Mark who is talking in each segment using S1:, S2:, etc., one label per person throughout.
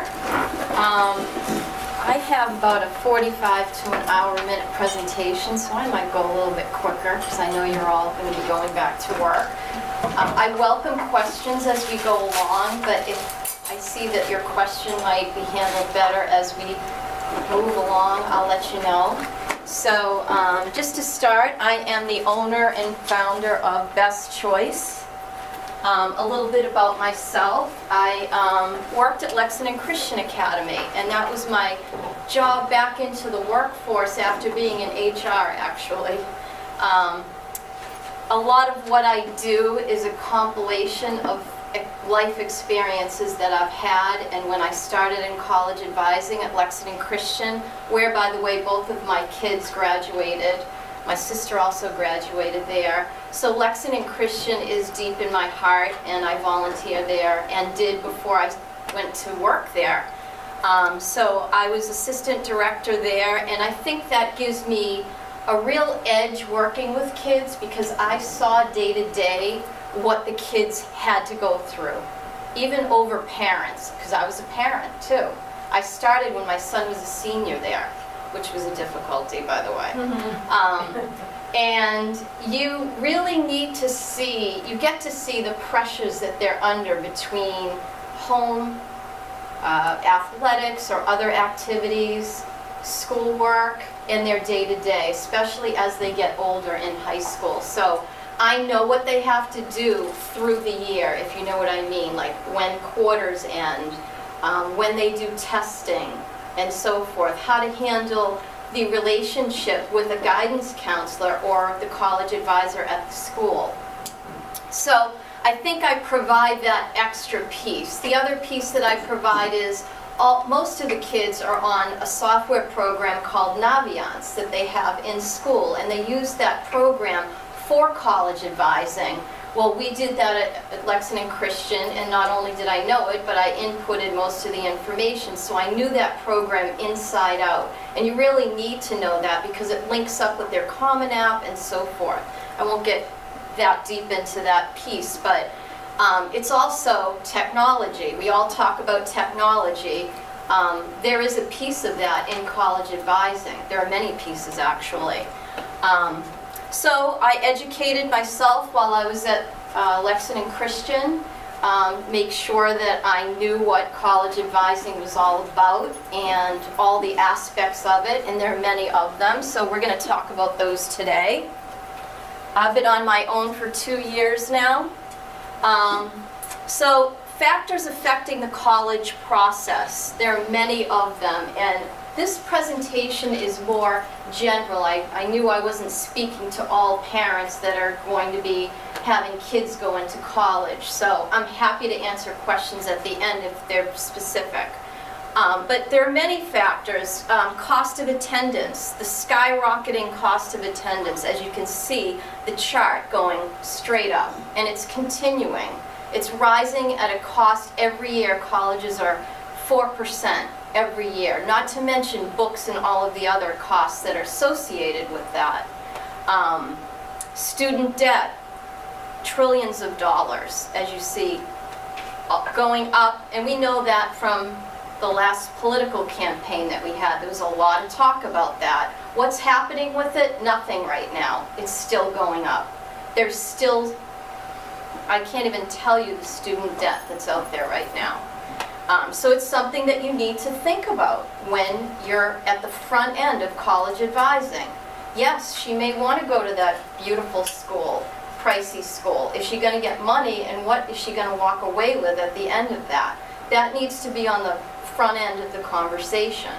S1: Chapter. I have about a 45 to an hour minute presentation, so I might go a little bit quicker because I know you're all going to be going back to work. I welcome questions as we go along, but if I see that your question might be handled better as we move along, I'll let you know. So just to start, I am the owner and founder of Best Choice. A little bit about myself. I worked at Lexington Christian Academy, and that was my job back into the workforce after being in HR, actually. A lot of what I do is a compilation of life experiences that I've had, and when I started in college advising at Lexington Christian, where, by the way, both of my kids graduated. My sister also graduated there. So Lexington Christian is deep in my heart, and I volunteer there and did before I went to work there. So I was assistant director there, and I think that gives me a real edge working with kids because I saw day to day what the kids had to go through, even over parents, because I was a parent too. I started when my son was a senior there, which was a difficulty, by the way. And you really need to see, you get to see the pressures that they're under between home, athletics or other activities, schoolwork, and their day-to-day, especially as they get older in high school. So I know what they have to do through the year, if you know what I mean, like when quarters end, when they do testing, and so forth, how to handle the relationship with a guidance counselor or the college advisor at the school. So I think I provide that extra piece. The other piece that I provide is most of the kids are on a software program called Naviance that they have in school, and they use that program for college advising. Well, we did that at Lexington Christian, and not only did I know it, but I inputted most of the information, so I knew that program inside out. And you really need to know that because it links up with their Common App and so forth. I won't get that deep into that piece, but it's also technology. We all talk about technology. There is a piece of that in college advising. There are many pieces, actually. So I educated myself while I was at Lexington Christian, make sure that I knew what college advising was all about and all the aspects of it, and there are many of them, so we're going to talk about those today. I've been on my own for 2 years now. So factors affecting the college process, there are many of them, and this presentation is more general. I knew I wasn't speaking to all parents that are going to be having kids go into college, so I'm happy to answer questions at the end if they're specific. But there are many factors. Cost of attendance, the skyrocketing cost of attendance. As you can see, the chart going straight up, and it's continuing. It's rising at a cost every year. Colleges are 4% every year, not to mention books and all of the other costs that are associated with that. Student debt, trillions of dollars, as you see, going up, and we know that from the last political campaign that we had. There was a lot of talk about that. What's happening with it? Nothing right now. It's still going up. There's still, I can't even tell you the student debt that's out there right now. So it's something that you need to think about when you're at the front end of college advising. Yes, she may want to go to that beautiful school, pricey school. Is she going to get money, and what is she going to walk away with at the end of that? That needs to be on the front end of the conversation.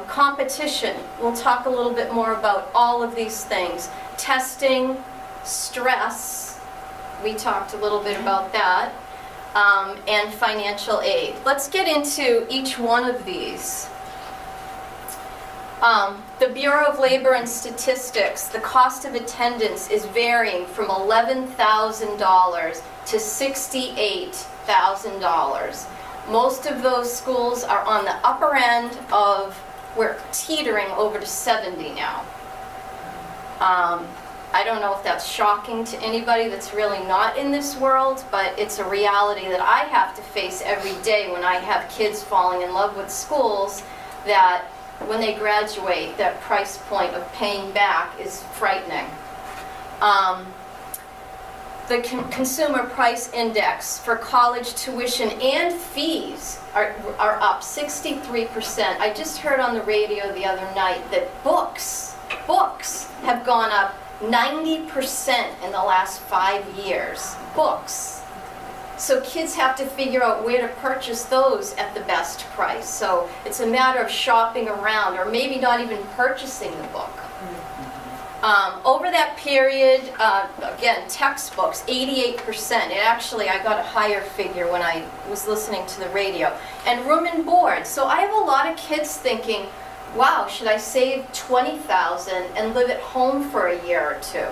S1: Competition, we'll talk a little bit more about all of these things. Testing, stress, we talked a little bit about that. And financial aid. Let's get into each one of these. The Bureau of Labor and Statistics, the cost of attendance is varying from $11,000 to $68,000. Most of those schools are on the upper end of, we're teetering over to 70 now. I don't know if that's shocking to anybody that's really not in this world, but it's a reality that I have to face every day when I have kids falling in love with schools, that when they graduate, that price point of paying back is frightening. The Consumer Price Index for college tuition and fees are up 63%. I just heard on the radio the other night that books have gone up 90% in the last 5 years. Books. So kids have to figure out where to purchase those at the best price. So it's a matter of shopping around, or maybe not even purchasing the book. Over that period, again, textbooks, 88%. Actually, I got a higher figure when I was listening to the radio. And room and board. So I have a lot of kids thinking, wow, should I save $20,000 and live at home for a year or two?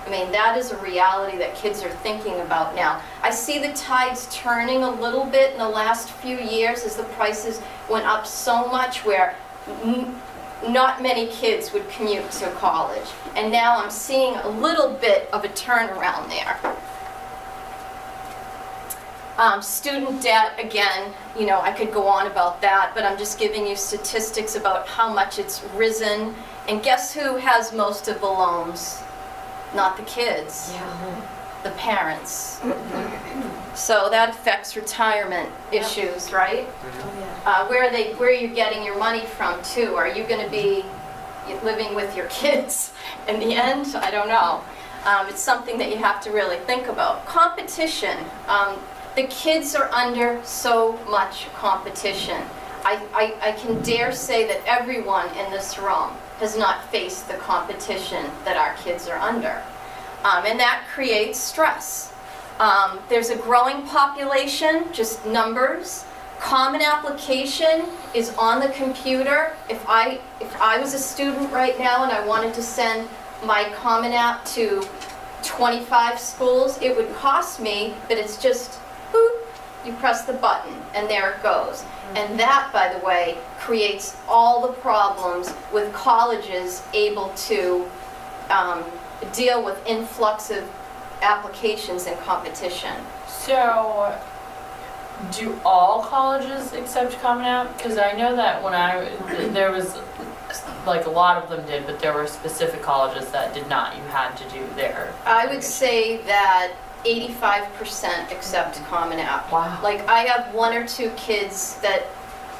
S1: I mean, that is a reality that kids are thinking about now. I see the tides turning a little bit in the last few years as the prices went up so much, where not many kids would commute to college. And now I'm seeing a little bit of a turnaround there. Student debt, again, you know, I could go on about that, but I'm just giving you statistics about how much it's risen. And guess who has most of the loans? Not the kids, the parents. So that affects retirement issues, right? Where are you getting your money from too? Are you going to be living with your kids in the end? I don't know. It's something that you have to really think about. Competition. The kids are under so much competition. I can dare say that everyone in this room has not faced the competition that our kids are under. And that creates stress. There's a growing population, just numbers. Common application is on the computer. If I was a student right now and I wanted to send my Common App to 25 schools, it would cost me, but it's just, boop, you press the button and there it goes. And that, by the way, creates all the problems with colleges able to deal with influx of applications and competition.
S2: So, do all colleges accept Common App? Because I know that when there was, like, a lot of them did, but there were specific colleges that did not. You had to do their
S1: I would say that 85% accept Common App.
S2: Wow.
S1: Like, I have 1 or 2 kids that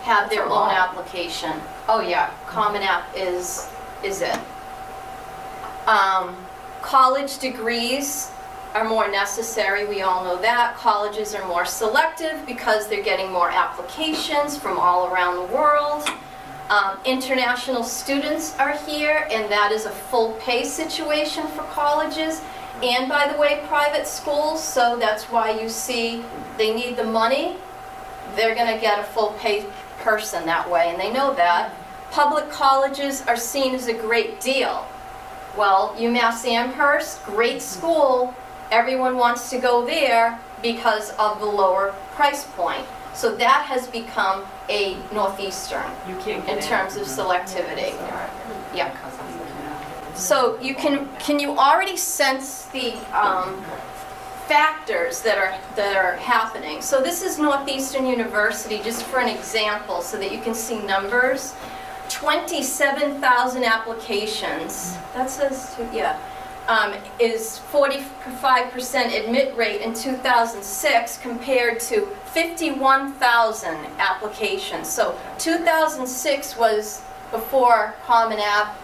S1: have their own application. Oh yeah, Common App is it. College degrees are more necessary, we all know that. Colleges are more selective because they're getting more applications from all around the world. International students are here, and that is a full pay situation for colleges. And by the way, private schools, so that's why you see they need the money. They're going to get a full pay person that way, and they know that. Public colleges are seen as a great deal. Well, UMass Amherst, great school. Everyone wants to go there because of the lower price point. So that has become a Northeastern in terms of selectivity. Yeah. So you can you already sense the factors that are happening? So this is Northeastern University, just for an example, so that you can see numbers. 27,000 applications. That says, is 45% admit rate in 2006 compared to 51,000 applications. So 2006 was before Common App.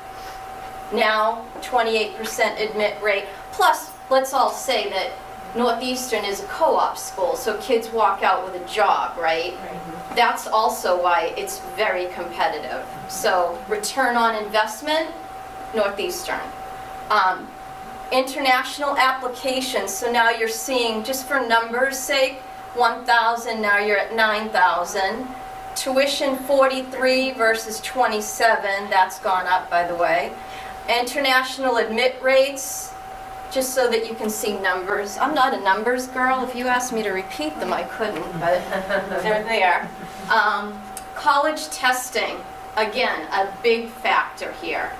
S1: Now 28% admit rate. Plus, let's all say that Northeastern is a co-op school, so kids walk out with a job, right? That's also why it's very competitive. So return on investment, Northeastern. International applications, so now you're seeing, just for numbers' sake, 1,000, now you're at 9,000. Tuition 43 versus 27, that's gone up, by the way. International admit rates, just so that you can see numbers. I'm not a numbers girl. If you asked me to repeat them, I couldn't, but they're there. College testing, again, a big factor here.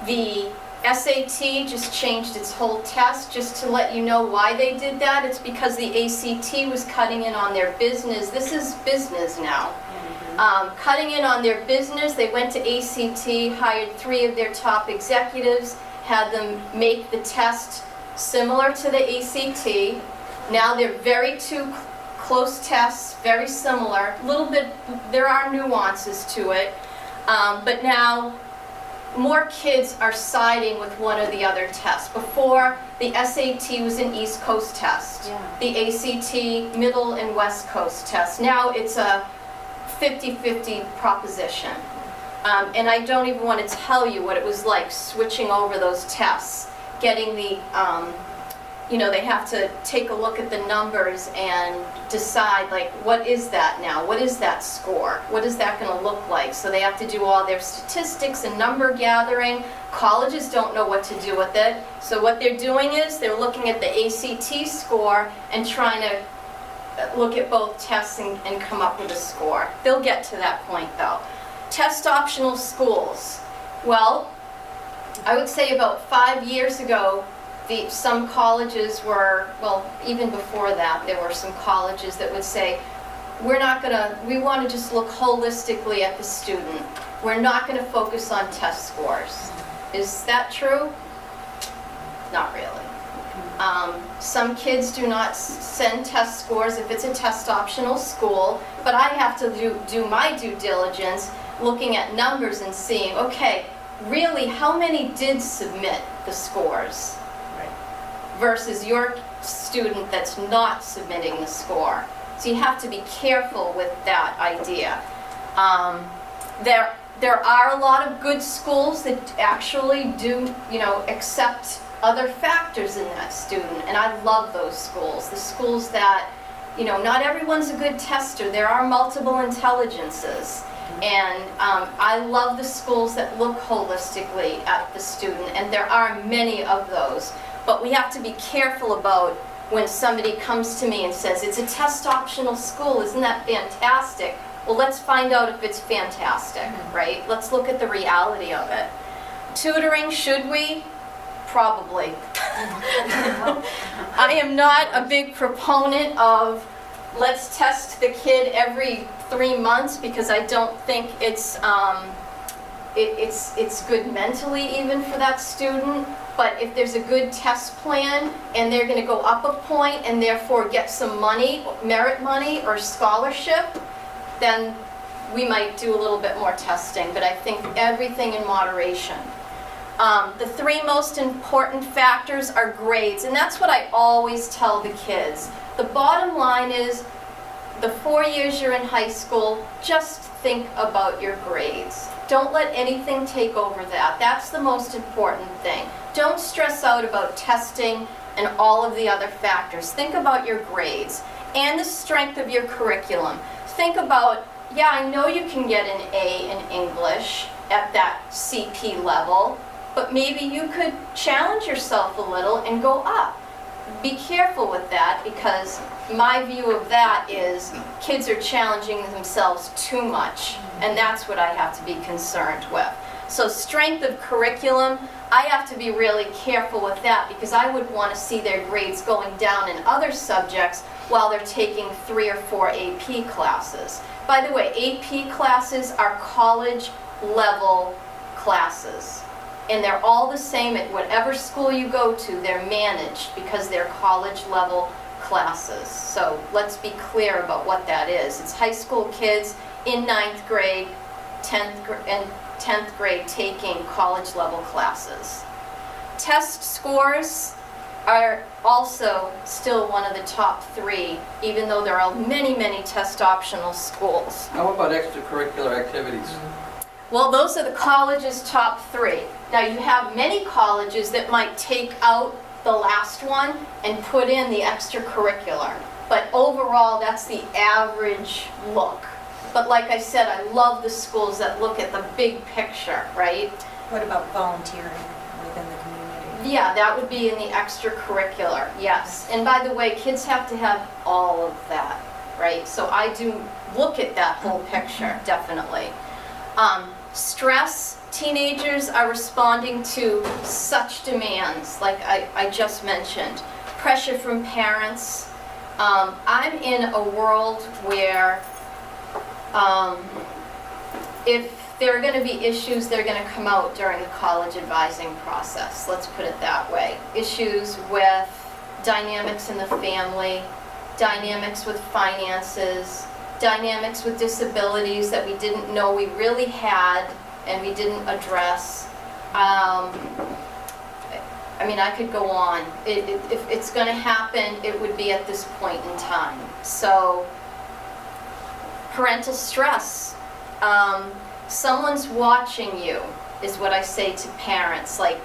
S1: The SAT just changed its whole test. Just to let you know why they did that, it's because the ACT was cutting in on their business. This is business now. Cutting in on their business, they went to ACT, hired 3 of their top executives, had them make the test similar to the ACT. Now they're very two close tests, very similar. A little bit, there are nuances to it, but now more kids are siding with one or the other test. Before, the SAT was an East Coast test. The ACT, Middle and West Coast test. Now it's a 50-50 proposition. And I don't even want to tell you what it was like switching over those tests, getting the, they have to take a look at the numbers and decide, like, what is that now? What is that score? What is that going to look like? So they have to do all their statistics and number gathering. Colleges don't know what to do with it. So what they're doing is they're looking at the ACT score and trying to look at both tests and come up with a score. They'll get to that point, though. Test optional schools. Well, I would say about 5 years ago, some colleges were, well, even before that, there were some colleges that would say, we want to just look holistically at the student. We're not going to focus on test scores. Is that true? Not really. Some kids do not send test scores if it's a test optional school, but I have to do my due diligence looking at numbers and seeing, okay, really, how many did submit the scores versus your student that's not submitting the score. So you have to be careful with that idea. There are a lot of good schools that actually do, accept other factors in that student, and I love those schools. The schools that, not everyone's a good tester. There are multiple intelligences. And I love the schools that look holistically at the student, and there are many of those. But we have to be careful about when somebody comes to me and says, it's a test optional school, isn't that fantastic? Well, let's find out if it's fantastic, right? Let's look at the reality of it. Tutoring, should we? Probably. I am not a big proponent of let's test the kid every 3 months, because I don't think it's good mentally even for that student. But if there's a good test plan and they're going to go up a point and therefore get some money, merit money or scholarship, then we might do a little bit more testing. But I think everything in moderation. The 3 most important factors are grades, and that's what I always tell the kids. The bottom line is, the 4 years you're in high school, just think about your grades. Don't let anything take over that. That's the most important thing. Don't stress out about testing and all of the other factors. Think about your grades and the strength of your curriculum. Think about, yeah, I know you can get an A in English at that CP level, but maybe you could challenge yourself a little and go up. Be careful with that, because my view of that is kids are challenging themselves too much, and that's what I have to be concerned with. So strength of curriculum, I have to be really careful with that, because I would want to see their grades going down in other subjects while they're taking 3 or 4 AP classes. By the way, AP classes are college level classes. And they're all the same at whatever school you go to. They're managed because they're college level classes. So let's be clear about what that is. It's high school kids in 9th grade, 10th grade taking college level classes. Test scores are also still one of the top 3, even though there are many, many test optional schools.
S3: How about extracurricular activities?
S1: Well, those are the college's top 3. Now, you have many colleges that might take out the last one and put in the extracurricular. But overall, that's the average look. But like I said, I love the schools that look at the big picture, right?
S4: What about volunteering within the community?
S1: Yeah, that would be in the extracurricular, yes. And by the way, kids have to have all of that, right? So I do look at that whole picture, definitely. Stress, teenagers are responding to such demands, like I just mentioned. Pressure from parents. I'm in a world where if there are going to be issues, they're going to come out during the college advising process, let's put it that way. Issues with dynamics in the family, dynamics with finances, dynamics with disabilities that we didn't know we really had and we didn't address. I mean, I could go on. If it's going to happen, it would be at this point in time. So, parental stress. Someone's watching you, is what I say to parents. Like,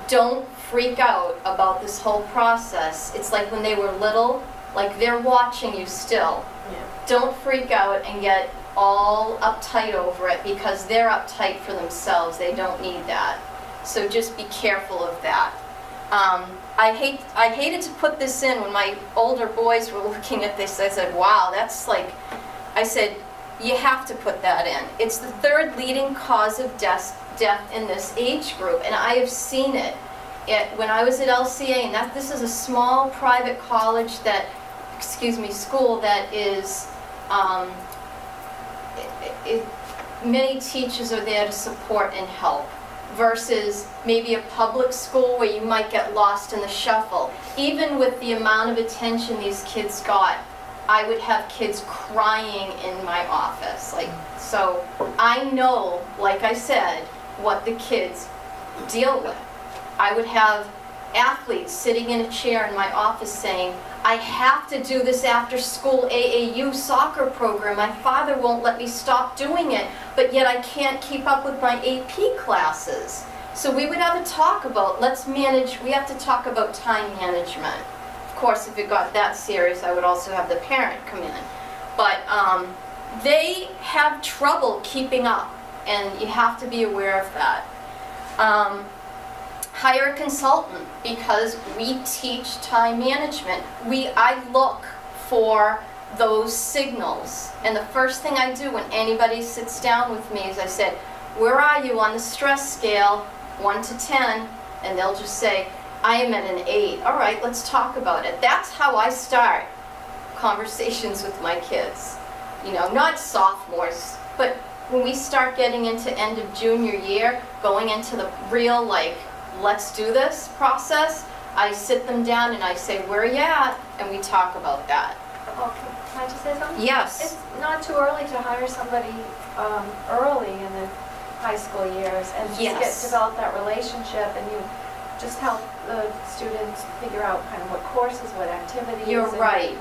S1: don't freak out about this whole process. It's like when they were little, like they're watching you still.
S2: Yeah.
S1: Don't freak out and get all uptight over it because they're uptight for themselves. They don't need that. So just be careful of that. I hated to put this in when my older boys were looking at this. I said, wow, that's like, I said, you have to put that in. It's the third leading cause of death in this age group, and I have seen it. When I was at LCA, and this is a small private college that, school that is, many teachers are there to support and help, versus maybe a public school where you might get lost in the shuffle. Even with the amount of attention these kids got, I would have kids crying in my office. So I know, like I said, what the kids deal with. I would have athletes sitting in a chair in my office saying, I have to do this after school AAU soccer program. My father won't let me stop doing it, but yet I can't keep up with my AP classes. So we would have a talk about, we have to talk about time management. Of course, if it got that serious, I would also have the parent come in. But they have trouble keeping up, and you have to be aware of that. Hire a consultant, because we teach time management. I look for those signals, and the first thing I do when anybody sits down with me is I said, where are you on the stress scale, 1 to 10? And they'll just say, I am at an 8. All right, let's talk about it. That's how I start conversations with my kids. You know, not sophomores, but when we start getting into end of junior year, going into the real, let's do this process, I sit them down and I say, where are you at? And we talk about that.
S5: Oh, can I just say something?
S1: Yes.
S5: It's not too early to hire somebody early in the high school years and just develop that relationship, and you just help the students figure out kind of what courses, what activities.
S1: You're right.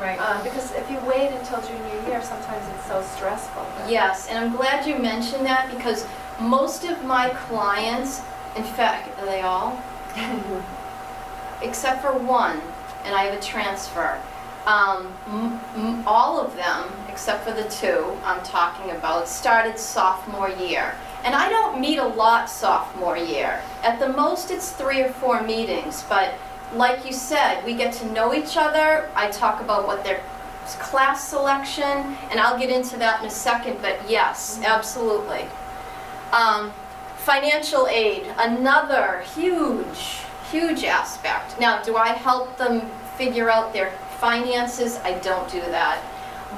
S5: Because if you wait until junior year, sometimes it's so stressful.
S1: Yes, and I'm glad you mentioned that, because most of my clients, in fact, are they all? Except for one, and I have a transfer. All of them, except for the 2 I'm talking about, started sophomore year. And I don't meet a lot sophomore year. At the most, it's 3 or 4 meetings. But like you said, we get to know each other. I talk about what their class selection, and I'll get into that in a second, but yes, absolutely. Financial aid, another huge aspect. Now, do I help them figure out their finances? I don't do that.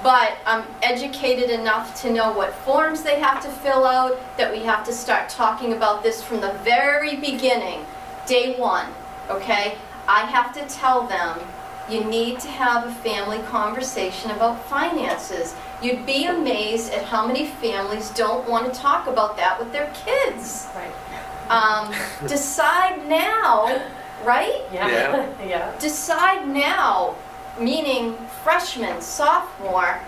S1: But I'm educated enough to know what forms they have to fill out, that we have to start talking about this from the very beginning, day 1, okay? I have to tell them, you need to have a family conversation about finances. You'd be amazed at how many families don't want to talk about that with their kids.
S2: Right.
S1: Decide now, right?
S2: Yeah. Yeah.
S1: Decide now, meaning freshman, sophomore,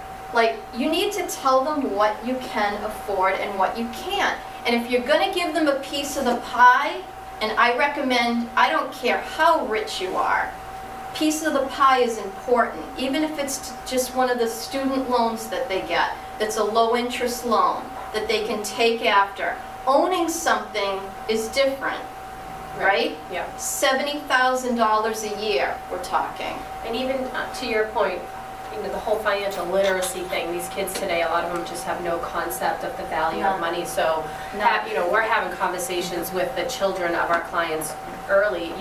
S1: you need to tell them what you can afford and what you can't. And if you're going to give them a piece of the pie, and I recommend, I don't care how rich you are, piece of the pie is important, even if it's just one of the student loans that they get, that's a low interest loan that they can take after. Owning something is different, right?
S2: Yeah.
S1: $70,000 a year, we're talking.
S6: And even to your point, the whole financial literacy thing, these kids today, a lot of them just have no concept of the value
S1: No.
S6: of money. So,
S1: No.
S6: we're having conversations with the children of our clients early,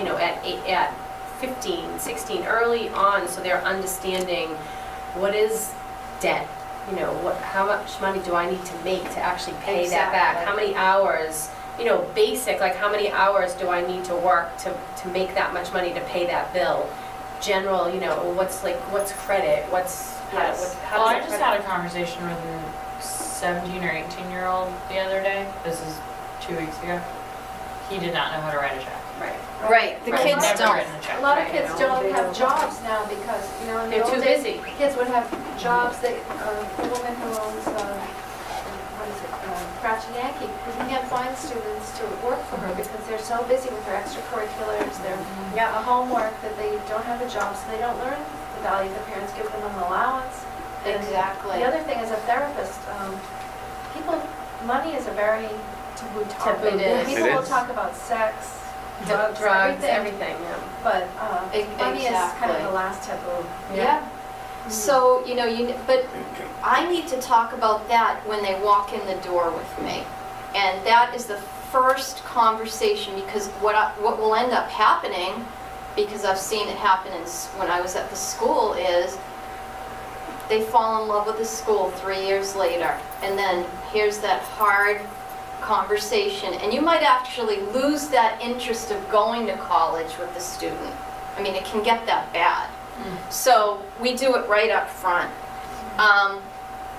S6: at 15, 16, early on, so they're understanding what is debt. How much money do I need to make to actually pay that back?
S1: Exactly.
S6: How many hours, basic, like how many hours do I need to work to make that much money to pay that bill? General, what's credit, how
S2: Well, I
S6: does
S2: just
S6: it
S2: had a conversation with a 17 or 18-year-old the other day. This is 2 weeks ago. He did not know how to write a check.
S6: Right.
S1: Right, the
S6: Right.
S1: kids
S2: Never
S1: don't.
S2: written a check.
S5: A lot of
S6: Right,
S5: kids don't have jobs now because, in the
S6: They're too
S5: old days,
S6: busy.
S5: kids would have jobs that, the woman who owns, Crouching Yankee, we can't find students to work for her because they're so busy with their extracurriculars, their homework, that they don't have a job, so they don't learn the value. The parents give them an allowance. And
S1: Exactly.
S5: the other thing, as a therapist, money is a very taboo topic.
S6: It is.
S5: People
S7: It
S5: will
S7: is.
S5: talk about sex,
S6: Drugs,
S5: drugs,
S6: everything, yeah.
S5: but money is kind
S1: Exactly.
S5: of the last taboo.
S1: Yeah. So, but I need to talk about that when they walk in the door with me. And that is the first conversation, because what will end up happening, because I've seen it happen when I was at the school, is they fall in love with the school 3 years later. And then here's that hard conversation. And you might actually lose that interest of going to college with the student. I mean, it can get that bad. So we do it right up front.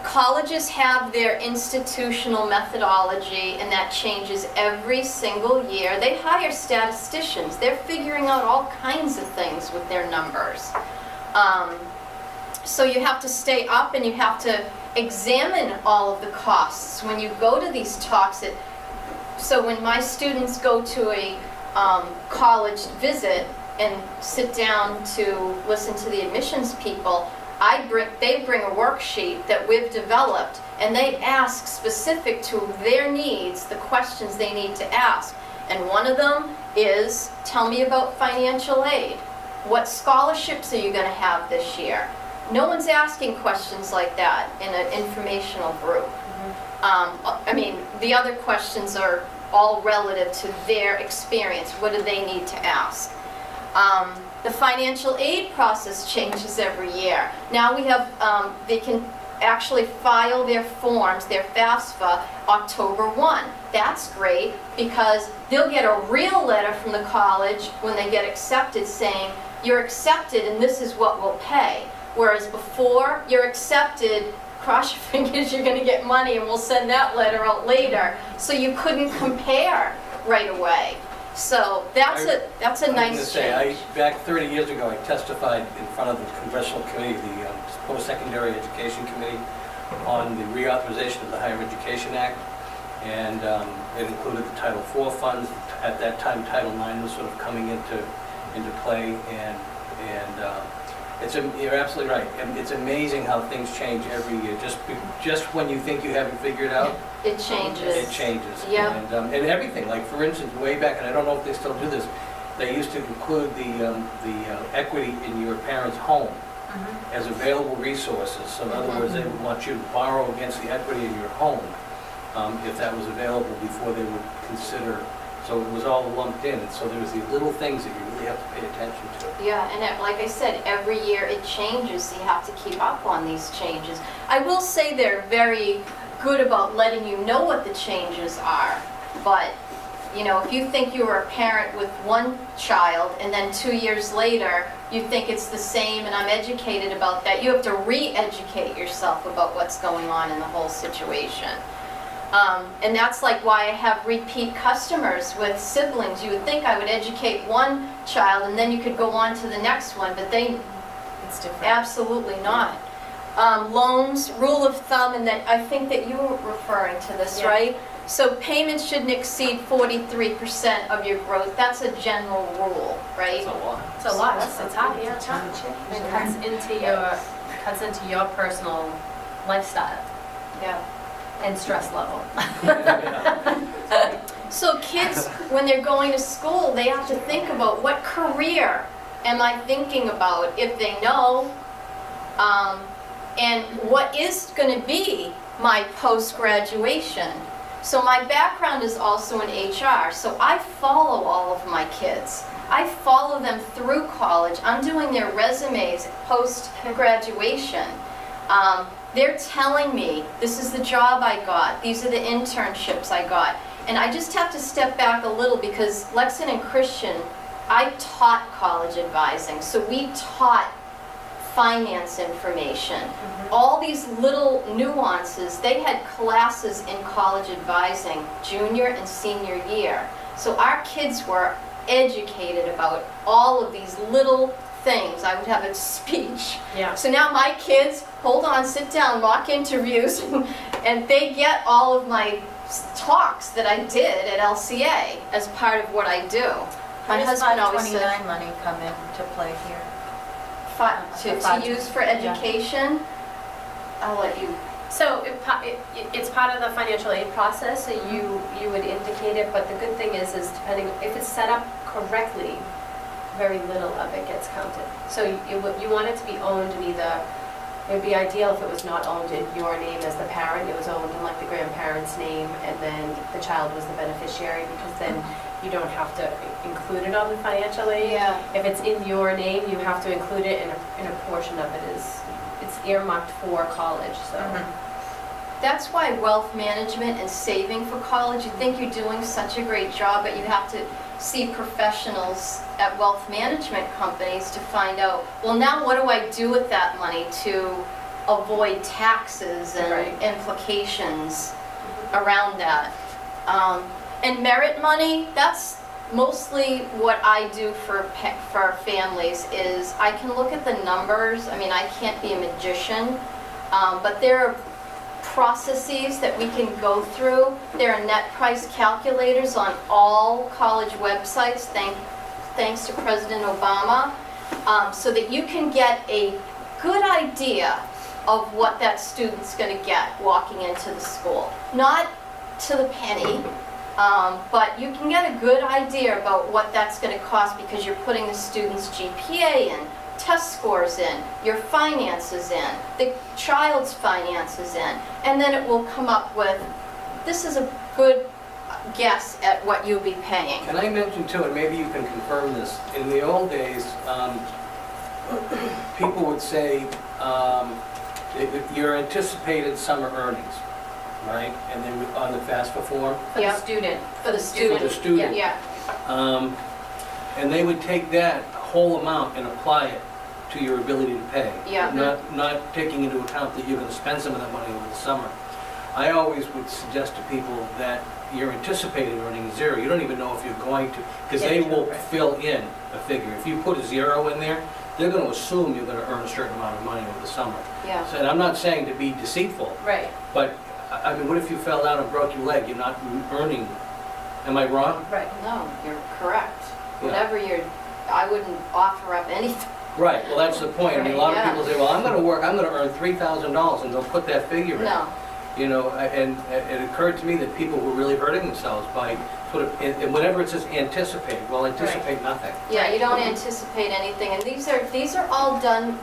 S1: Colleges have their institutional methodology, and that changes every single year. They hire statisticians. They're figuring out all kinds of things with their numbers. So you have to stay up and you have to examine all of the costs when you go to these talks. So when my students go to a college visit and sit down to listen to the admissions people, they bring a worksheet that we've developed, and they ask specific to their needs the questions they need to ask. And one of them is, tell me about financial aid. What scholarships are you going to have this year? No one's asking questions like that in an informational group. The other questions are all relative to their experience. What do they need to ask? The financial aid process changes every year. Now we have, they can actually file their forms, their FAFSA, October 1. That's great, because they'll get a real letter from the college when they get accepted saying, you're accepted and this is what we'll pay. Whereas before, you're accepted, cross your fingers, you're gonna get money and we'll send that letter out later. So you couldn't compare right away. So that's a nice change.
S3: Back 30 years ago, I testified in front of the Congressional Committee, the Post-Secondary Education Committee, on the reauthorization of the Higher Education Act, and it included the Title IV funds. At that time, Title IX was sort of coming into play, and you're absolutely right. And it's amazing how things change every year. Just when you think you have it figured out,
S1: It changes.
S3: it changes.
S1: Yeah.
S3: And everything, like for instance, way back, and I don't know if they still do this, they used to include the equity in your parents' home as available resources. So in other words, they would want you to borrow against the equity in your home if that was available before they would consider. So it was all lumped in, and so there was the little things that you really have to pay attention to.
S1: Yeah, and like I said, every year it changes, so you have to keep up on these changes. I will say they're very good about letting you know what the changes are, but if you think you were a parent with one child and then 2 years later you think it's the same and I'm educated about that, you have to re-educate yourself about what's going on in the whole situation. And that's like why I have repeat customers with siblings. You would think I would educate one child and then you could go on to the next one, but
S6: It's different.
S1: absolutely not. Loans, rule of thumb, and that I think that you were referring to this,
S6: Yeah.
S1: right? So payments shouldn't exceed 43% of your growth. That's a general rule, right?
S3: That's a lot.
S6: It's a lot, it's high.
S5: Yeah,
S6: It cuts into your personal lifestyle
S1: Yeah.
S6: and stress level.
S1: So kids, when they're going to school, they have to think about what career am I thinking about? If they know, and what is going to be my post-graduation. So my background is also in HR, so I follow all of my kids. I follow them through college. I'm doing their resumes post-graduation. They're telling me, this is the job I got, these are the internships I got. And I just have to step back a little because Lexington Christian, I taught college advising, so we taught finance information. All these little nuances, they had classes in college advising junior and senior year. So our kids were educated about all of these little things. I would have a speech.
S6: Yeah.
S1: So now my kids, hold on, sit down, mock interviews, and they get all of my talks that I did at LCA as part of what I do. My
S4: How does
S1: husband always says,
S4: 529 money come into play here?
S1: to use for education, I'll let you.
S6: So it's part of the financial aid process, so you would indicate it, but the good thing is depending, if it's set up correctly, very little of it gets counted. So you want it to be owned in either, it would be ideal if it was not owned in your name as the parent, it was owned in like the grandparent's name, and then the child was the beneficiary, because then you don't have to include it on the financial aid.
S1: Yeah.
S6: If it's in your name, you have to include it, in a portion of it is, it's earmarked for college, so.
S1: That's why wealth management and saving for college, you think you're doing such a great job, but you have to see professionals at wealth management companies to find out, well, now what do I do with that money to avoid taxes and
S6: Right.
S1: implications around that. And merit money, that's mostly what I do for families, is I can look at the numbers. I mean, I can't be a magician, but there are processes that we can go through. There are net price calculators on all college websites, thanks to President Obama, so that you can get a good idea of what that student's going to get walking into the school. Not to the penny, but you can get a good idea about what that's going to cost, because you're putting the student's GPA in, test scores in, your finances in, the child's finances in, and then it will come up with, this is a good guess at what you'll be paying.
S3: Can I mention too, and maybe you can confirm this, in the old days, people would say your anticipated summer earnings, right? And then on the FAFSA form,
S6: For the
S1: Yep.
S6: student.
S1: For the student.
S3: for the student.
S1: Yeah,
S3: And they would take that whole amount and apply it to your ability to pay.
S1: Yeah.
S3: Not taking into account that you're going to spend some of that money over the summer. I always would suggest to people that your anticipated earning is zero. You don't even know if you're going to, because they will fill in a figure. If you put a zero in there, they're going to assume you're going to earn a certain amount of money over the summer.
S1: yeah.
S3: So, and I'm not saying to be deceitful,
S6: Right,
S3: but I mean, what if you fell down and broke your leg? You're not earning, am I wrong?
S6: right.
S1: No, you're correct.
S3: Yeah.
S1: Whatever I wouldn't offer up anything.
S3: Right, well, that's the point. I mean, a lot of
S1: Yeah.
S3: people say, well, I'm going to work, I'm going to earn $3,000, and they'll put that figure in.
S1: No.
S3: You know, and it occurred to me that people were really hurting themselves by sort of, and whenever it says anticipate, well, anticipate nothing.
S1: Yeah, you don't anticipate anything, and these are all done,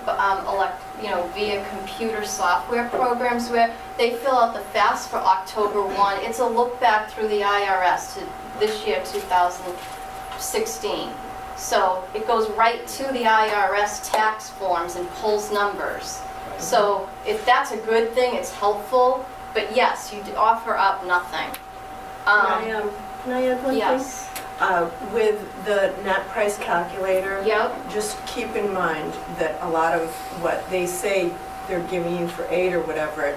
S1: via computer software programs where they fill out the FAFSA for October 1. It's a look back through the IRS to this year, 2016. So it goes right to the IRS tax forms and pulls numbers. So if that's a good thing, it's helpful, but yes, you offer up nothing.
S7: Can I add one thing?
S1: Yes.
S7: With the net price calculator,
S1: Yep.
S7: just keep in mind that a lot of what they say they're giving you for aid or whatever,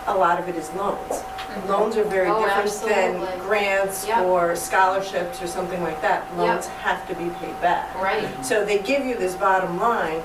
S7: a lot of it is loans. Loans are very
S1: Oh,
S7: different than
S1: absolutely.
S7: grants
S1: Yep.
S7: or scholarships or something like that.
S1: Yep.
S7: Loans have to be paid back.
S1: Right.
S7: So they give you this bottom line,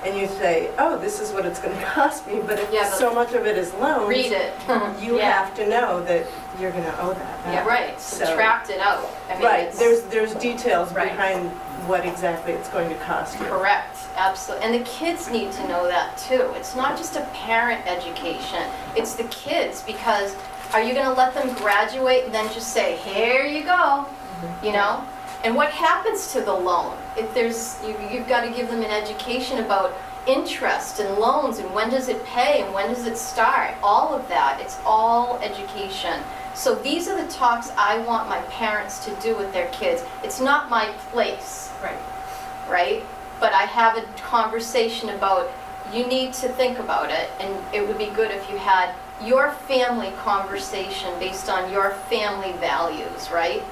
S7: and you say, oh, this is what it's going to cost me, but if
S1: Yeah, but
S7: so much of it is loans,
S1: Read it.
S7: you
S1: Yeah.
S7: have to know that you're going to owe that back.
S1: Yeah, right,
S7: So-
S1: subtract it out. I mean,
S7: Right,
S1: it's-
S7: there's details
S6: Right.
S7: behind what exactly it's going to cost you.
S1: Correct, absolutely. And the kids need to know that too. It's not just a parent education, it's the kids, because are you gonna let them graduate and then just say, here you go, you know? And what happens to the loan? If you've got to give them an education about, interest and loans and when does it pay and when does it start, all of that, it's all education. So these are the talks I want my parents to do with their kids. It's not my place,
S6: Right.
S1: right? But I have a conversation about, you need to think about it, and it would be good if you had your family conversation based on your family values, right?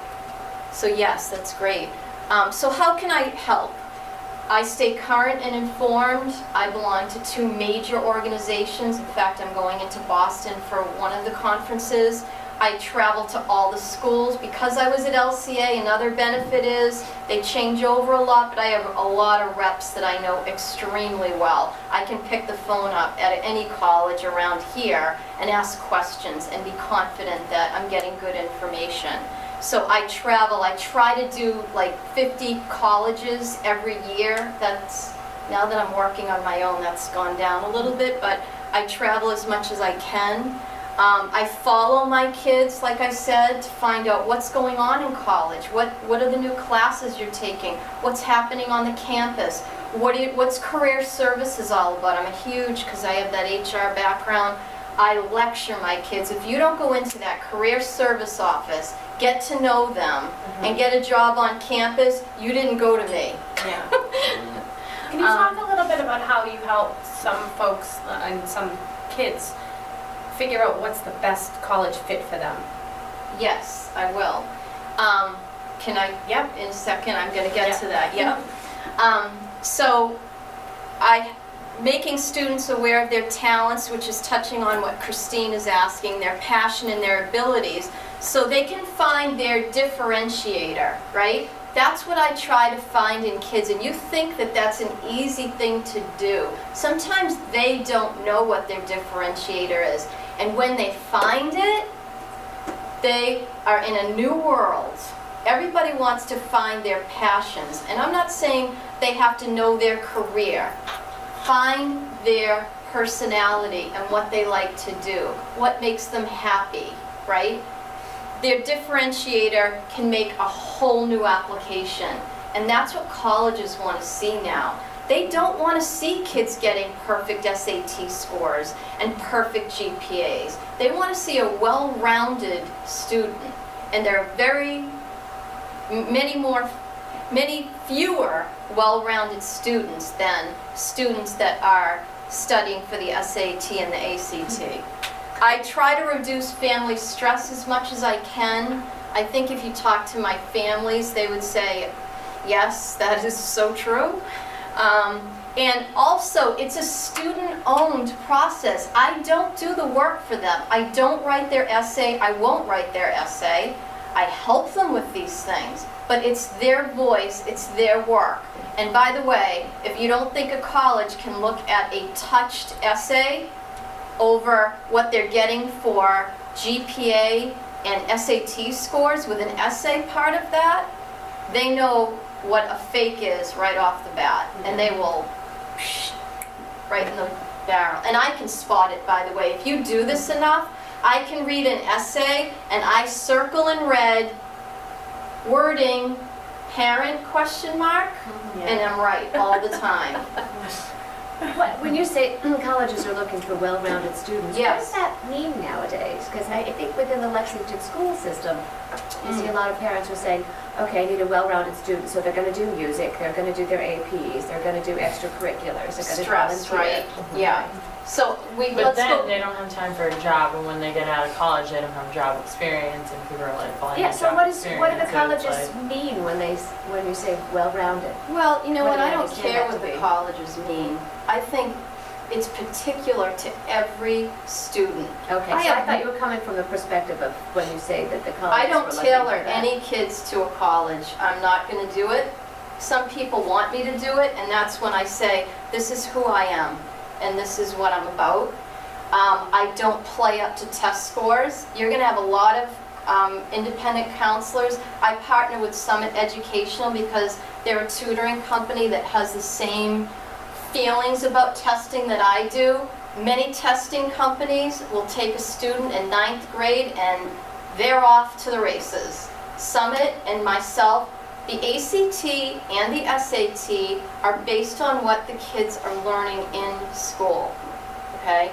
S1: So yes, that's great. So how can I help? I stay current and informed. I belong to 2 major organizations. In fact, I'm going into Boston for one of the conferences. I travel to all the schools. Because I was at LCA, another benefit is they change over a lot, but I have a lot of reps that I know extremely well. I can pick the phone up at any college around here and ask questions and be confident that I'm getting good information. So I travel. I try to do like 50 colleges every year. That's, now that I'm working on my own, that's gone down a little bit, but I travel as much as I can. I follow my kids, like I said, to find out what's going on in college. What are the new classes you're taking? What's happening on the campus? What's career services all about? I'm a huge, because I have that HR background, I lecture my kids. If you don't go into that career service office, get to know them, and get a job on campus, you didn't go to me.
S6: Yeah. Can you talk a little bit about how you help some folks and some kids figure out what's the best college fit for them?
S1: Yes, I will. Can I? Yep, in a second, I'm going to get to that. Yep. So, making students aware of their talents, which is touching on what Christine is asking, their passion and their abilities, so they can find their differentiator, right? That's what I try to find in kids, and you think that that's an easy thing to do. Sometimes they don't know what their differentiator is, and when they find it, they are in a new world. Everybody wants to find their passions, and I'm not saying they have to know their career. Find their personality and what they like to do, what makes them happy, right? Their differentiator can make a whole new application, and that's what colleges want to see now. They don't want to see kids getting perfect SAT scores and perfect GPAs. They want to see a well-rounded student, and there are many fewer well-rounded students than students that are studying for the SAT and the ACT. I try to reduce family stress as much as I can. I think if you talk to my families, they would say, yes, that is so true. And also, it's a student-owned process. I don't do the work for them. I don't write their essay. I won't write their essay. I help them with these things. But it's their voice, it's their work. And by the way, if you don't think a college can look at a touched essay over what they're getting for GPA and SAT scores with an essay part of that, they know what a fake is right off the bat. And they will right in the barrel. And I can spot it, by the way. If you do this enough, I can read an essay and I circle in red wording parent question mark, and I'm right all the time.
S8: When you say colleges are looking for well-rounded students,
S1: Yes.
S8: what does that mean nowadays? Because I think within the Lexington school system, you see a lot of parents who are saying, okay, I need a well-rounded student, so they're going to do music, they're going to do their APs, they're going to do extracurriculars, they're going to
S1: Stress,
S8: volunteer.
S1: right? Yeah. So
S2: But
S1: let's
S2: then
S1: go.
S2: they don't have time for a job, and when they get out of college, they don't have job experience, and people are like, well, I need
S8: Yeah, so
S2: job
S8: what do
S2: experience.
S8: the
S2: So it's
S8: colleges
S2: like-
S8: mean when you say well-rounded?
S1: Well, you know
S8: What
S1: what,
S8: do
S1: I
S8: you
S1: don't
S8: understand
S1: care
S8: that
S1: what
S8: to
S1: the
S8: be?
S1: colleges mean. I think it's particular to every student.
S8: Okay,
S1: I
S8: so I
S1: have-
S8: thought you were coming from the perspective of when you say that the colleges
S1: I
S8: were
S1: don't
S8: looking
S1: tailor
S8: for that.
S1: any kids to a college. I'm not going to do it. Some people want me to do it, and that's when I say, this is who I am, and this is what I'm about. I don't play up to test scores. You're going to have a lot of independent counselors. I partner with Summit Educational because they're a tutoring company that has the same feelings about testing that I do. Many testing companies will take a student in 9th grade and they're off to the races. Summit and myself The ACT and the SAT are based on what the kids are learning in school, okay?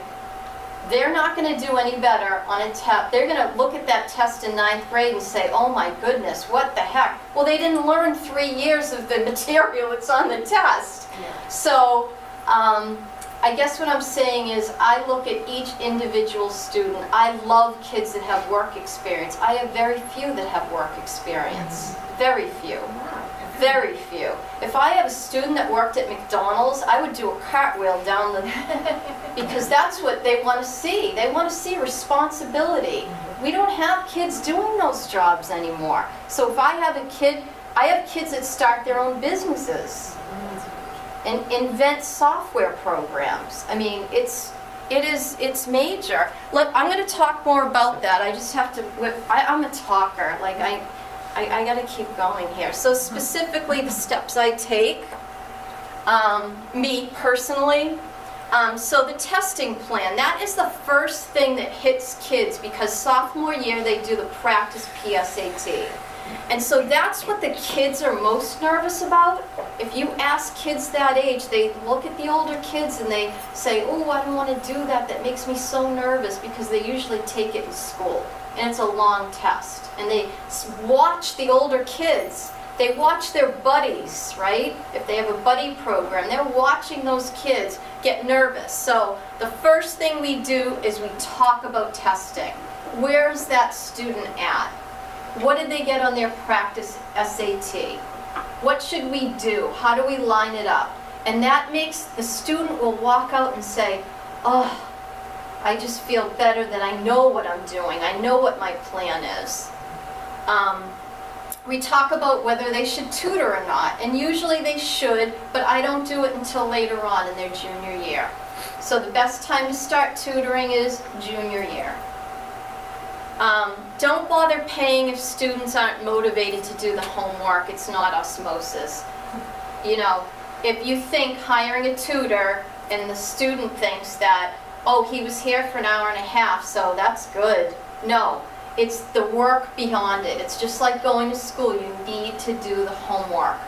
S1: They're not going to do any better on a test. They're going to look at that test in 9th grade and say, oh my goodness, what the heck? Well, they didn't learn 3 years of the material that's on the test. So I guess what I'm saying is I look at each individual student. I love kids that have work experience. I have very few that have work experience. Very few. Very few. If I have a student that worked at McDonald's, I would do a cartwheel down the, because that's what they want to see. They want to see responsibility. We don't have kids doing those jobs anymore. So if I have a kid, I have kids that start their own businesses and invent software programs. I mean, it's major. Look, I'm going to talk more about that. I just have to, I'm a talker. Like I got to keep going here. So specifically the steps I take, me personally, so the testing plan, that is the first thing that hits kids because sophomore year they do the practice PSAT. And so that's what the kids are most nervous about. If you ask kids that age, they look at the older kids and they say, oh, I don't want to do that. That makes me so nervous because they usually take it in school. And it's a long test. And they watch the older kids. They watch their buddies, right? If they have a buddy program, they're watching those kids get nervous. So the first thing we do is we talk about testing. Where's that student at? What did they get on their practice SAT? What should we do? How do we line it up? And that makes the student will walk out and say, oh, I just feel better that I know what I'm doing. I know what my plan is. We talk about whether they should tutor or not, and usually they should, but I don't do it until later on in their junior year. So the best time to start tutoring is junior year. Don't bother paying if students aren't motivated to do the homework. It's not osmosis. You know, if you think hiring a tutor and the student thinks that, oh, he was here for an hour and a half, so that's good. No, it's the work beyond it. It's just like going to school. You need to do the homework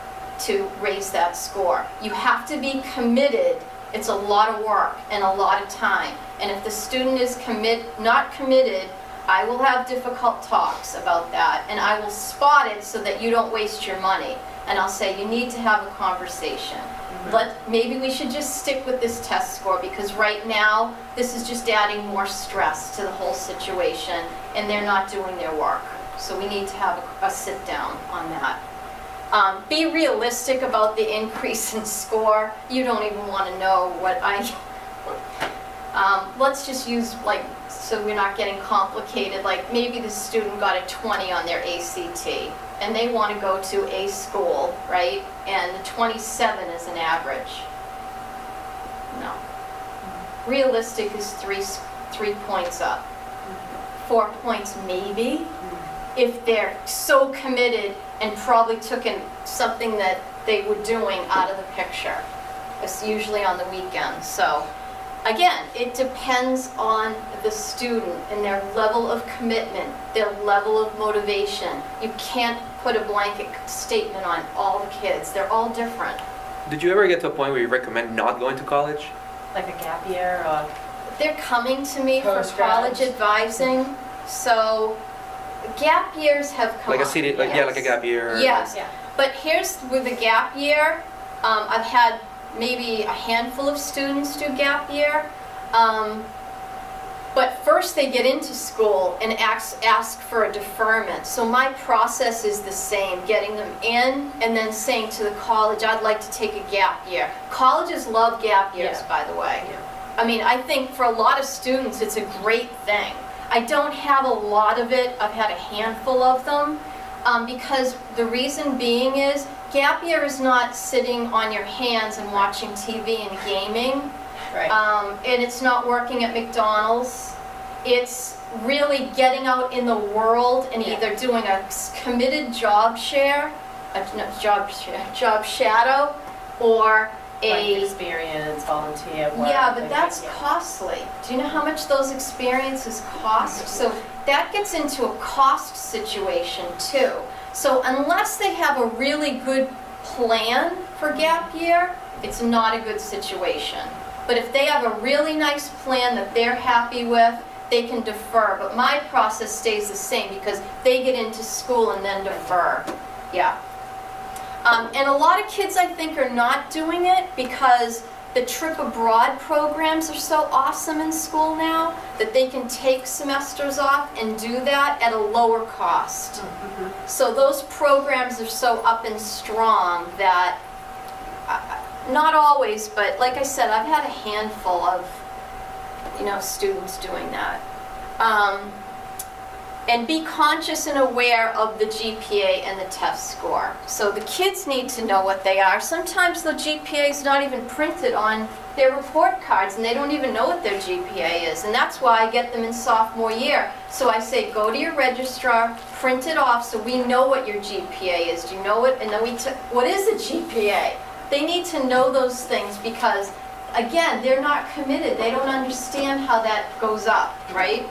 S1: to raise that score. You have to be committed. It's a lot of work and a lot of time. And if the student is not committed, I will have difficult talks about that, and I will spot it so that you don't waste your money. And I'll say, you need to have a conversation. Maybe we should just stick with this test score because right now, this is just adding more stress to the whole situation, and they're not doing their work. So we need to have a sit down on that. Be realistic about the increase in score. You don't even want to know what let's just use, like, so we're not getting complicated, like maybe the student got a 20 on their ACT and they want to go to a school, right? And the 27 is an average. No. Realistic is three points up. 4 points maybe, if they're so committed and probably took in something that they were doing out of the picture. It's usually on the weekend. So again, it depends on the student and their level of commitment, their level of motivation. You can't put a blanket statement on all the kids. They're all different.
S9: Did you ever get to a point where you recommend not going to college?
S6: Like a gap year or?
S1: They're coming to me for
S2: Post-grad.
S1: college advising, so gap years have come
S9: Like a
S1: up.
S9: CD, like, yeah, like a gap year?
S1: Yes,
S6: Yeah.
S1: but here's with the gap year, I've had maybe a handful of students do gap year. But first they get into school and ask for a deferment. So my process is the same, getting them in and then saying to the college, I'd like to take a gap year. Colleges love gap years,
S6: Yeah.
S1: by the way. I mean, I think for a lot of students, it's a great thing. I don't have a lot of it. I've had a handful of them. Because the reason being is, gap year is not sitting on your hands and watching TV and gaming.
S6: Right.
S1: And it's not working at McDonald's. It's really getting out in the world and either doing a committed job shadow, or
S6: Like
S1: a...
S6: experience, volunteer work.
S1: Yeah, but
S6: like,
S1: that's
S6: yeah.
S1: costly. Do you know how much those experiences cost? So that gets into a cost situation too. So unless they have a really good plan for gap year, it's not a good situation. But if they have a really nice plan that they're happy with, they can defer. But my process stays the same because they get into school and then defer. Yeah. And a lot of kids, I think, are not doing it because the trip abroad programs are so awesome in school now that they can take semesters off and do that at a lower cost. So those programs are so up and strong that, not always, but like I said, I've had a handful of, students doing that. And be conscious and aware of the GPA and the test score. So the kids need to know what they are. Sometimes the GPA is not even printed on their report cards and they don't even know what their GPA is. And that's why I get them in sophomore year. So I say, go to your registrar, print it off so we know what your GPA is. Do you know it? And then what is a GPA? They need to know those things because, again, they're not committed. They don't understand how that goes up, right?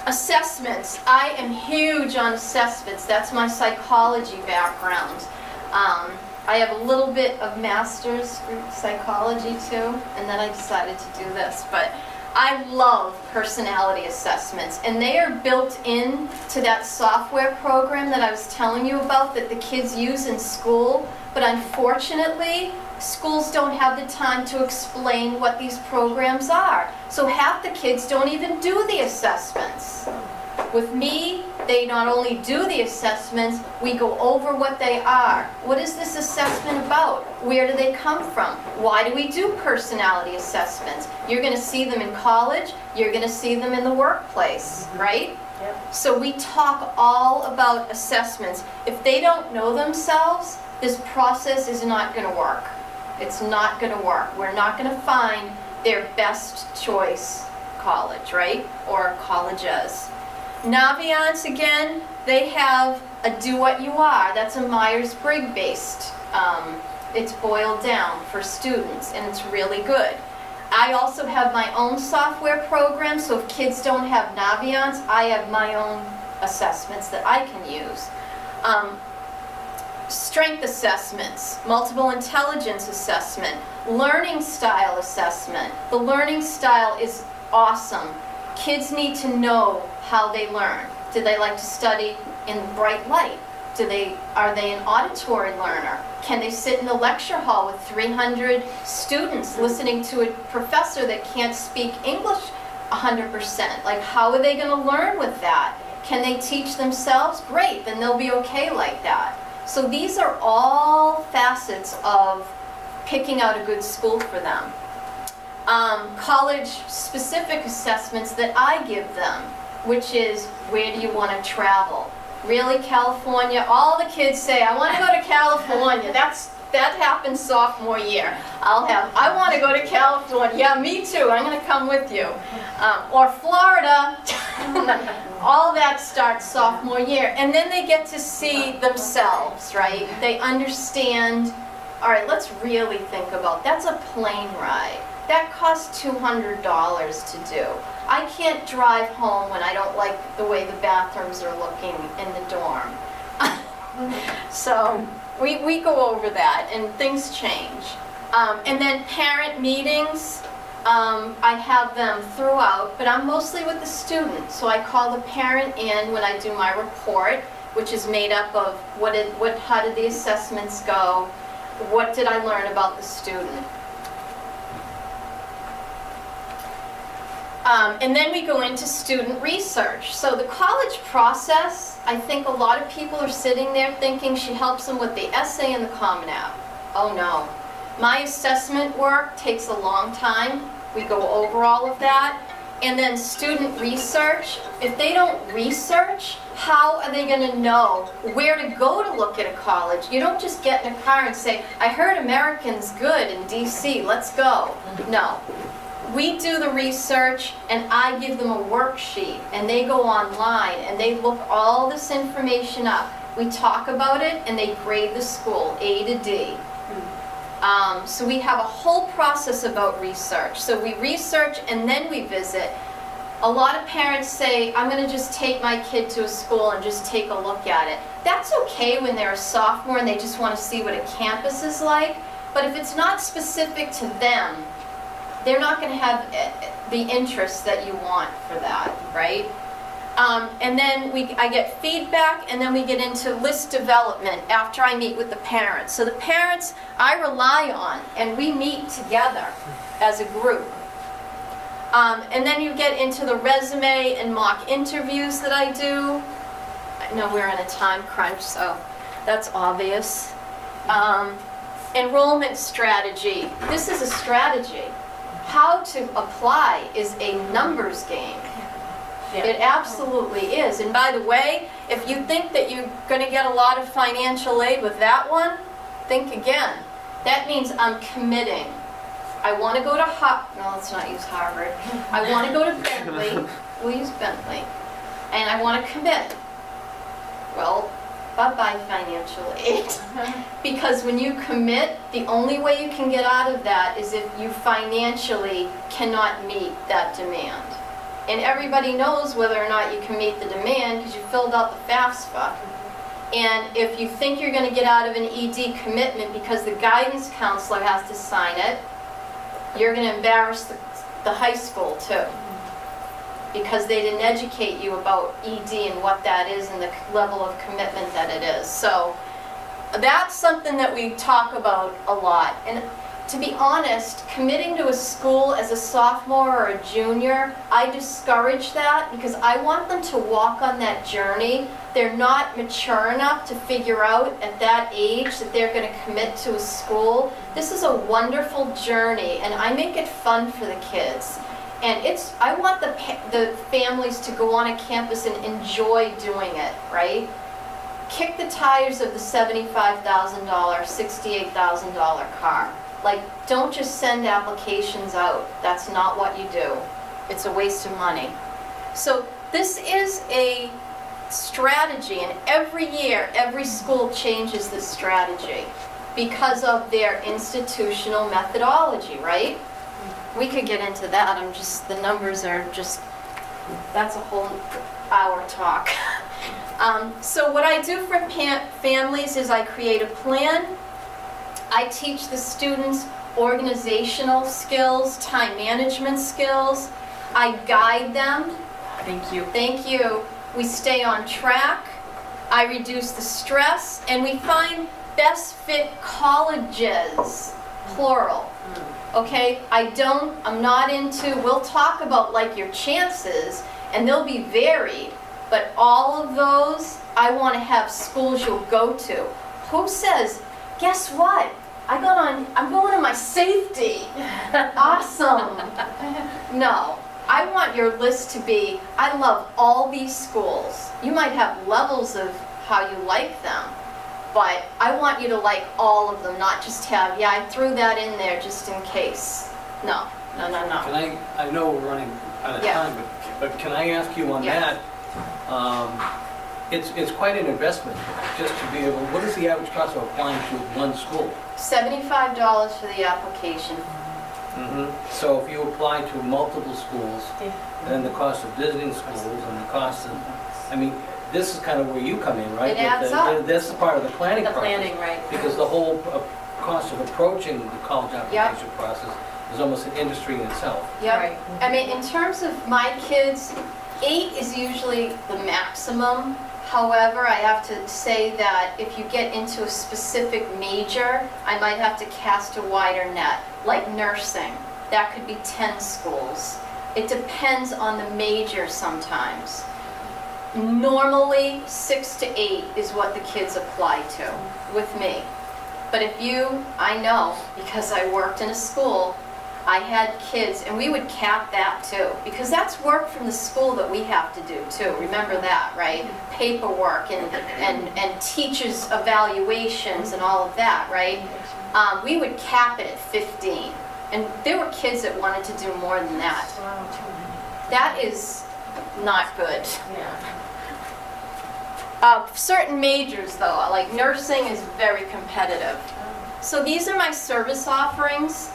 S1: Assessments. I am huge on assessments. That's my psychology background. I have a little bit of master's in psychology too, and then I decided to do this. But I love personality assessments, and they are built in to that software program that I was telling you about that the kids use in school. But unfortunately, schools don't have the time to explain what these programs are. So half the kids don't even do the assessments. With me, they not only do the assessments, we go over what they are. What is this assessment about? Where do they come from? Why do we do personality assessments? You're going to see them in college, you're going to see them in the workplace, right?
S6: Yep.
S1: So we talk all about assessments. If they don't know themselves, this process is not going to work. It's not going to work. We're not going to find their best choice college, right? Or colleges. Naviance, again, they have a do what you are. That's a Myers-Briggs based. It's boiled down for students, and it's really good. I also have my own software program, so if kids don't have Naviance, I have my own assessments that I can use. Strength assessments, multiple intelligence assessment, learning style assessment. The learning style is awesome. Kids need to know how they learn. Do they like to study in bright light? Are they an auditory learner? Can they sit in the lecture hall with 300 students listening to a professor that can't speak English 100%? Like, how are they going to learn with that? Can they teach themselves? Great, then they'll be okay like that. So these are all facets of picking out a good school for them. College-specific assessments that I give them, which is, where do you want to travel? Really, California? All the kids say, I want to go to California. That happens sophomore year. I want to go to California. Yeah, me too. I'm going to come with you. Or Florida. All that starts sophomore year. And then they get to see themselves, right? They understand, all right, let's really think about, that's a plane ride. That costs $200 to do. I can't drive home when I don't like the way the bathrooms are looking in the dorm. So we go over that, and things change. And then parent meetings, I have them throughout, but I'm mostly with the student. So I call the parent in when I do my report, which is made up of how did the assessments go, what did I learn about the student. And then we go into student research. So the college process, I think a lot of people are sitting there thinking she helps them with the essay and the Common App. Oh no. My assessment work takes a long time. We go over all of that. And then student research, if they don't research, how are they going to know where to go to look at a college? You don't just get in a car and say, I heard American's good in DC, let's go. No. We do the research, and I give them a worksheet, and they go online, and they look all this information up. We talk about it, and they grade the school, A to D. So we have a whole process about research. So we research, and then we visit. A lot of parents say, I'm gonna just take my kid to a school and just take a look at it. That's okay when they're a sophomore and they just wanna see what a campus is like, but if it's not specific to them, they're not gonna have the interest that you want for that, right? And then I get feedback, and then we get into list development after I meet with the parents. So the parents I rely on, and we meet together as a group. And then you get into the resume and mock interviews that I do. I know we're in a time crunch, so that's obvious. Enrollment strategy. This is a strategy. How to apply is a numbers game. It absolutely is. And by the way, if you think that you're going to get a lot of financial aid with that one, think again. That means I'm committing. I want to go to no, let's not use Harvard. I want to go to Bentley. We'll use Bentley. And I want to commit. Well, bye-bye financial aid. Because when you commit, the only way you can get out of that is if you financially cannot meet that demand. And everybody knows whether or not you can meet the demand because you filled out the FAFSA. And if you think you're going to get out of an ED commitment because the guidance counselor has to sign it, you're going to embarrass the high school too. Because they didn't educate you about ED and what that is and the level of commitment that it is. So that's something that we talk about a lot. And to be honest, committing to a school as a sophomore or a junior, I discourage that because I want them to walk on that journey. They're not mature enough to figure out at that age that they're going to commit to a school. This is a wonderful journey, and I make it fun for the kids. And I want the families to go on a campus and enjoy doing it, right? Kick the tires of the $75,000, $68,000 car. Like, don't just send applications out. That's not what you do. It's a waste of money. So this is a strategy, and every year, every school changes this strategy because of their institutional methodology, right? We could get into that. The numbers are just, that's a whole hour talk. So what I do for families is I create a plan. I teach the students organizational skills, time management skills. I guide them.
S2: Thank you.
S1: Thank you. We stay on track. I reduce the stress, and we find best fit colleges, plural. Okay? I'm not into, we'll talk about like your chances, and they'll be varied, but all of those, I want to have schools you'll go to. Who says, guess what? I'm going to my safety. Awesome. No, I want your list to be, I love all these schools. You might have levels of how you like them, but I want you to like all of them, not just have, I threw that in there just in case. No.
S3: Can I know we're running out of
S1: Yeah.
S3: time, but can I ask you on
S1: Yes.
S3: that? It's quite an investment just to be able, what is the average cost of applying to one school?
S1: $75 for the application.
S3: So if you apply to multiple schools, then the cost of visiting schools and the cost of, this is kind of where you come in, right?
S1: It adds up.
S3: This is part of the planning
S6: The
S3: process.
S6: planning, right.
S3: Because the whole cost of approaching the college application process is almost an industry in itself.
S1: Yep.
S6: Right.
S1: In terms of my kids, 8 is usually the maximum. However, I have to say that if you get into a specific major, I might have to cast a wider net, like nursing. That could be 10 schools. It depends on the major sometimes. Normally, 6 to 8 is what the kids apply to with me. But I know, because I worked in a school, I had kids, and we would cap that too, because that's work from the school that we have to do too. Remember that, right? Paperwork and teachers' evaluations and all of that, right? We would cap it at 15. And there were kids that wanted to do more than that. That is not good. Certain majors though, like nursing is very competitive. So these are my service offerings.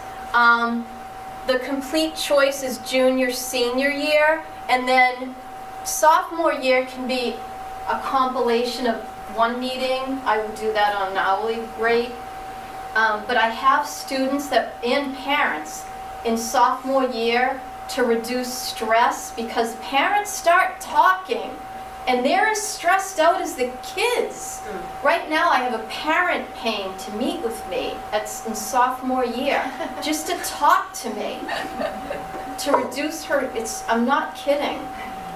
S1: The complete choice is junior, senior year, And then sophomore year can be a compilation of one meeting. I would do that on an hourly rate. But I have students that, and parents, in sophomore year to reduce stress because parents start talking and they're as stressed out as the kids. Right now, I have a parent paying to meet with me in sophomore year, just to talk to me, to reduce her, I'm not kidding.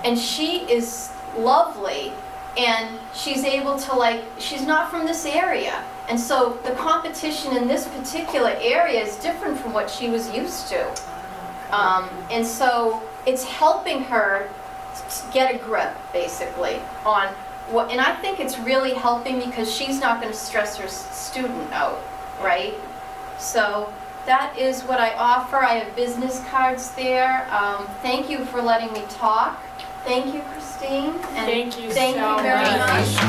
S1: And she is lovely, and she's able to she's not from this area. And so the competition in this particular area is different from what she was used to. And so it's helping her get a grip, basically, on what, and I think it's really helping because she's not going to stress her student out, right? So that is what I offer. I have business cards there. Thank you for letting me talk. Thank you, Christine. And
S2: Thank you
S1: thank
S2: so
S1: you very
S2: much.
S1: much.